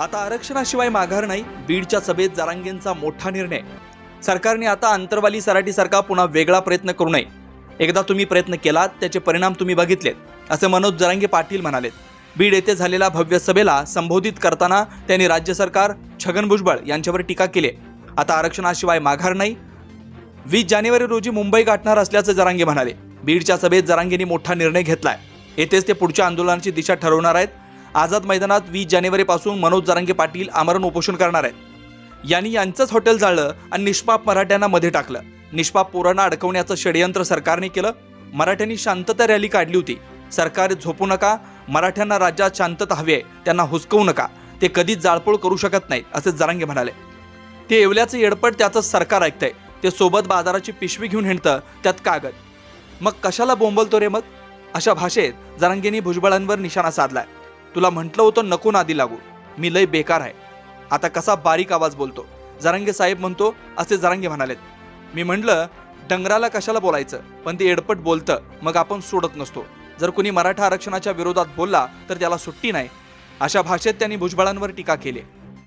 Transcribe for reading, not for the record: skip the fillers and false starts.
आता आरक्षणाशिवाय माघार नाही. बीडच्या सभेत जरांगेंचा मोठा निर्णय. सरकारने आता अंतरवाली सराटीसारखा पुन्हा वेगळा प्रयत्न करू नये. एकदा तुम्ही प्रयत्न केलात, त्याचे परिणाम तुम्ही बघितलेत, असे मनोज जरांगे पाटील म्हणालेत. बीड येथे झालेल्या भव्य सभेला संबोधित करताना त्यांनी राज्य सरकार, छगन भुजबळ यांच्यावर टीका केली. आता आरक्षणाशिवाय माघार नाही. 20 जानेवारी रोजी मुंबई गाठणार असल्याचं जरांगे म्हणाले. बीडच्या सभेत जरांगेंनी मोठा निर्णय घेतलाय. येथेच ते पुढच्या आंदोलनाची दिशा ठरवणार आहेत. आझाद मैदानात 20 जानेवारीपासून मनोज जरांगे पाटील आमरण उपोषण करणार आहेत. यांनी यांचंच हॉटेल जाळलं आणि निष्पाप मराठ्यांना मध्ये टाकलं. निष्पाप पोरांना अडकवण्याचं षडयंत्र सरकारने केलं. मराठ्यांनी शांतता रॅली काढली होती. सरकार झोपू नका, मराठ्यांना राज्यात शांतता हवी आहे, त्यांना हुसकवू नका, ते कधीच जाळपोळ करू शकत नाहीत, असे जरांगे म्हणाले. ते येवल्याचं येडपट त्याचं सरकार ऐकतंय. ते सोबत बाजाराची पिशवी घेऊन हिंडतं, त्यात कागद. मग कशाला बोंबलतो रे मग? अशा भाषेत जरांगेंनी भुजबळांवर निशाणा साधलाय. तुला म्हटलं होतं नको नादी लागू, मी लय बेकार आहे. आता कसा बारीक आवाज बोलतो. जरांगे साहेब म्हणतो, असे जरांगे म्हणालेत. मी म्हटलं डंगराला कशाला बोलायचं, पण ते एडपट बोलतं, मग आपण सोडत नसतो. जर कुणी मराठा आरक्षणाच्या विरोधात बोलला तर त्याला सुट्टी नाही. अशा भाषेत त्यांनी भुजबळांवर टीका केली.